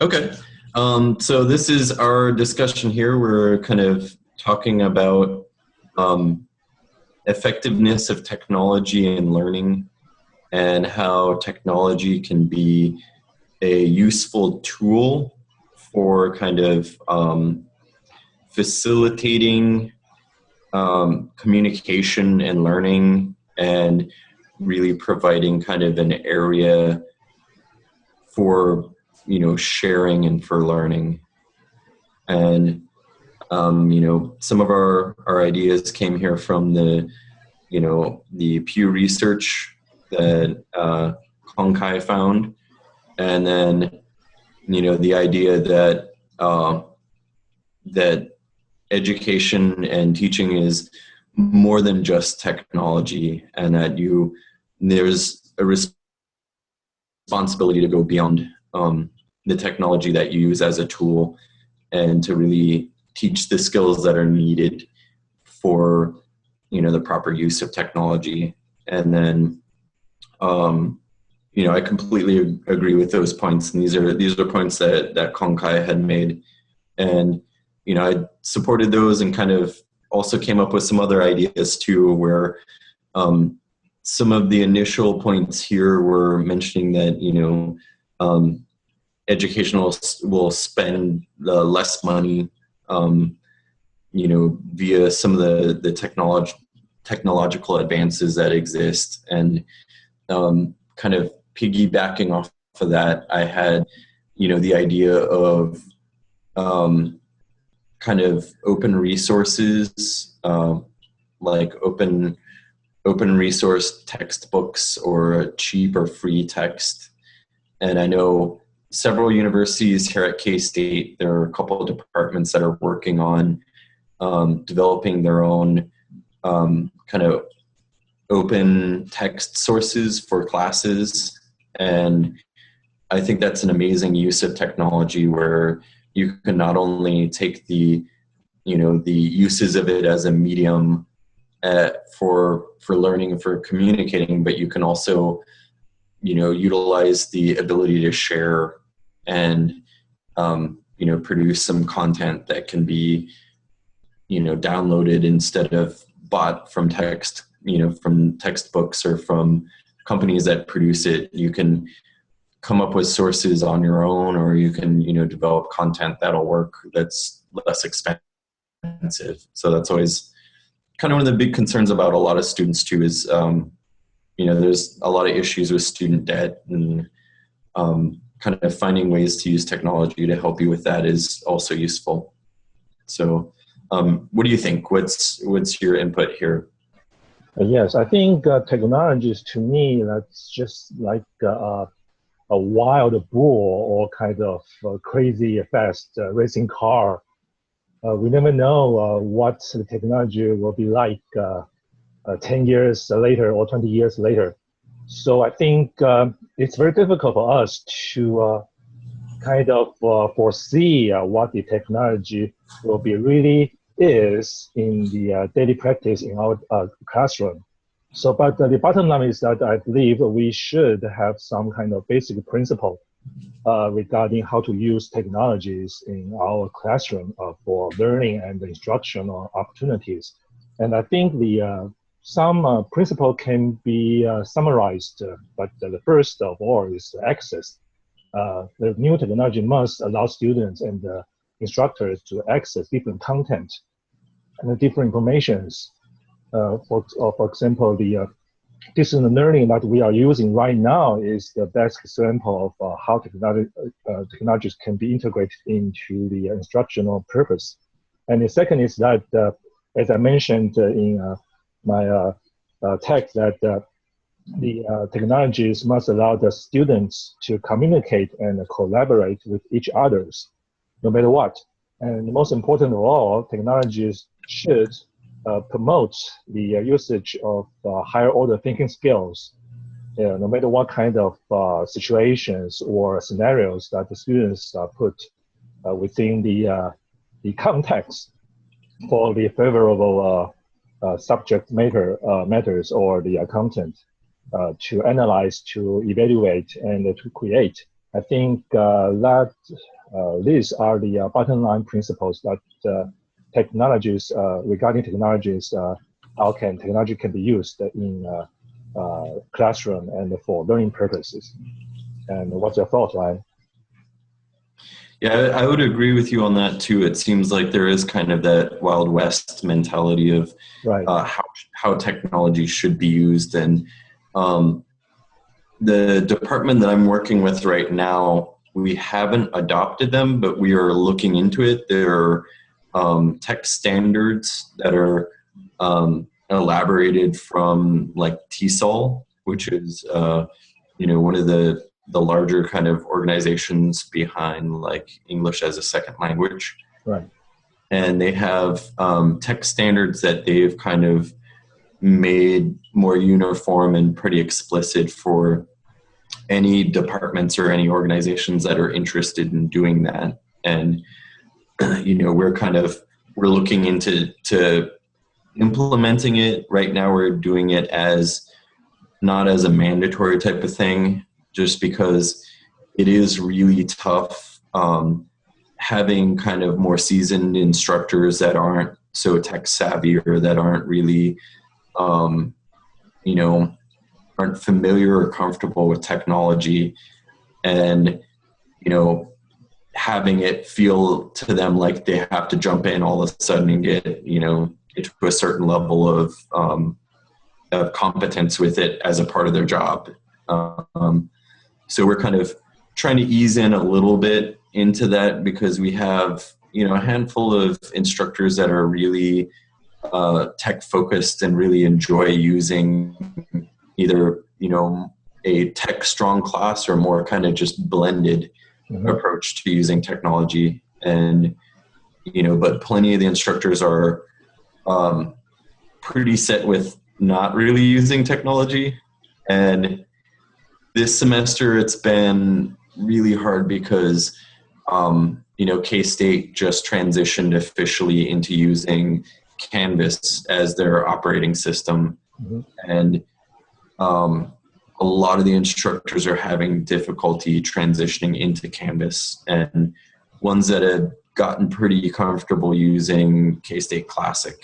Okay. So this is our discussion here. We're kind of talking about um, effectiveness of technology in learning and how technology can be a useful tool for kind of facilitating communication and learning and really providing kind of an area for sharing and for learning. And some of our ideas came here from the Pew Research that Hong Kai found, and then the idea that that education and teaching is more than just technology, and that there's a responsibility to go beyond the technology that you use as a tool, and to really teach the skills that are needed for the proper use of technology. And then I completely agree with those points, and these are points that Kong Kai had made, and I supported those, and kind of also came up with some other ideas too, where some of the initial points here were mentioning that education will spend less money via some of the technological advances that exist. And kind of piggybacking off of that, I had the idea of kind of open resources, like open resource textbooks or cheap or free text. And I know several universities here at K-State, there are a couple of departments that are working on developing their own kind of open text sources for classes. And I think that's an amazing use of technology, where you can not only take the uses of it as a medium for learning and for communicating, but you can also utilize the ability to share and produce some content that can be downloaded instead of bought from from textbooks or from companies that produce it. You can come up with sources on your own, or you can develop content that'll work, that's less expensive. So that's always kind of one of the big concerns about a lot of students too, is there's a lot of issues with student debt, and kind of finding ways to use technology to help you with that is also useful. So what do you think? What's your input here? Yes, I think technologies, to me, that's just like a wild bull, or kind of crazy fast racing car. We never know what the technology will be like 10 years later or 20 years later. So I think it's very difficult for us to kind of foresee what the technology will be really is in the daily practice in our classroom. So, but the bottom line is that I believe we should have some kind of basic principle regarding how to use technologies in our classroom for learning and instructional opportunities. And I think some principle can be summarized, but the first of all is access. The new technology must allow students and instructors to access different content and different informations. For example, the distance learning that we are using right now is the best example of how technologies can be integrated into the instructional purpose. And the second is that, as I mentioned in my text, that the technologies must allow the students to communicate and collaborate with each others, no matter what. And most important of all, technologies should promote the usage of higher order thinking skills, no matter what kind of situations or scenarios that the students put within the context for the favorable subject matters or the content to analyze, to evaluate, and to create. I think these are the bottom line principles that technologies, regarding technologies, how can technology can be used in classroom and for learning purposes. And what's your thoughts, Ryan? Yeah, I would agree with you on that too. It seems like there is kind of that Wild West mentality of Right. How technology should be used. And the department that I'm working with right now, we haven't adopted them, but we are looking into it. There are tech standards that are elaborated from like TESOL, which is one of the larger kind of organizations behind like English as a second language. Right. And they have tech standards that they've kind of made more uniform and pretty explicit for any departments or any organizations that are interested in doing that. And we're looking into implementing it. Right now we're doing it as not as a mandatory type of thing, just because it is really tough having kind of more seasoned instructors that aren't so tech savvy or that aren't really aren't familiar or comfortable with technology, and having it feel to them like they have to jump in all of a sudden and get to a certain level of competence with it as a part of their job. So we're kind of trying to ease in a little bit into that, because we have a handful of instructors that are really tech focused and really enjoy using either a tech strong class or more kind of just blended approach to using technology. And but plenty of the instructors are pretty set with not really using technology. And this semester it's been really hard because K-State just transitioned officially into using Canvas as their operating system. And a lot of the instructors are having difficulty transitioning into Canvas, and ones that have gotten pretty comfortable using K-State Classic.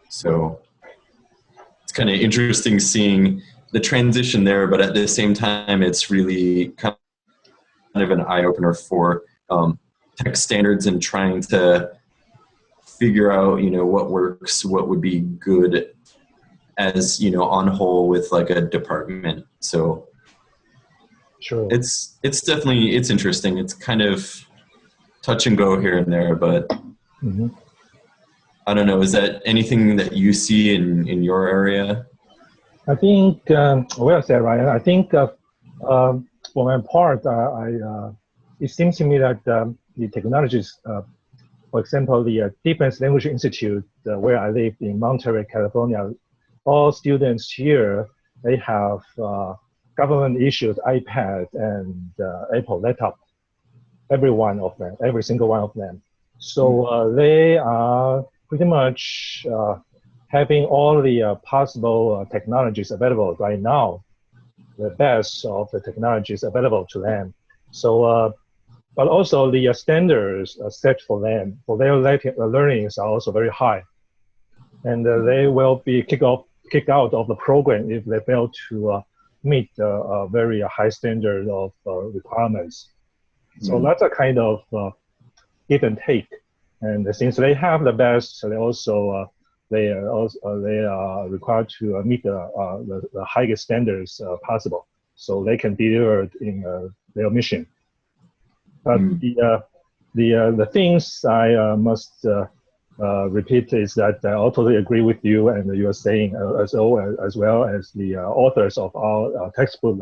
So it's kind of interesting seeing the transition there, but at the same time, it's really kind of an eye-opener for tech standards and trying to figure out, what works, what would be good as, on whole with like a department. So sure, it's definitely, it's interesting. It's kind of touch and go here and there, but I don't know. Is that anything that you see in your area? I think, well said, Ryan. I think for my part, it seems to me that the technologies, for example, the Defense Language Institute, where I live in Monterey, California, all students here, they have government issued iPad and Apple laptop, every single one of them. So they are pretty much having all the possible technologies available right now, the best of the technologies available to them. So, but also the standards set for them, for their learnings are also very high. And they will be kicked out of the program if they fail to meet a very high standard of requirements. So that's a kind of give and take. And since they have the best, they are required to meet the highest standards possible, so they can deliver in their mission. But the things I must repeat is that I totally agree with you, and you are saying as well as the authors of our textbook,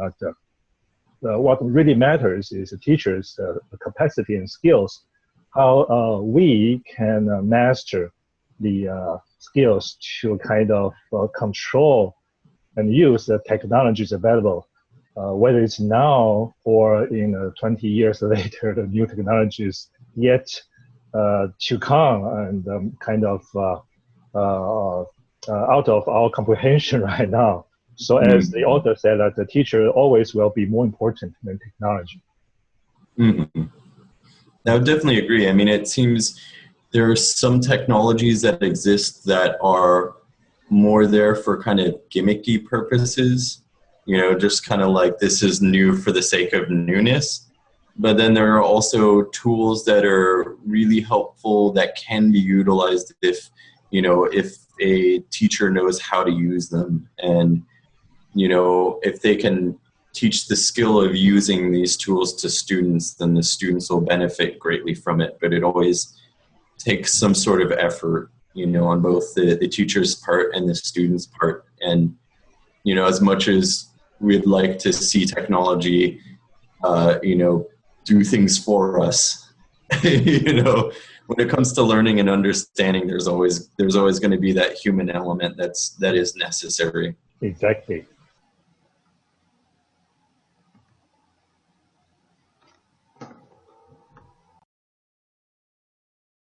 that what really matters is the teachers' capacity and skills, how we can master the skills to kind of control and use the technologies available, whether it's now or in 20 years later, the new technologies yet to come, and kind of out of our comprehension right now. So as the author said, that the teacher always will be more important than technology. Hmm. I would definitely agree. I mean, it seems there are some technologies that exist that are more there for kind of gimmicky purposes, just kind of like this is new for the sake of newness. But then there are also tools that are really helpful that can be utilized if a teacher knows how to use them. And, if they can teach the skill of using these tools to students, then the students will benefit greatly from it. But it always takes some sort of effort, on both the teacher's part and the student's part. And, as much as we'd like to see technology, do things for us, when it comes to learning and understanding, there's always going to be that human element that is necessary. Exactly.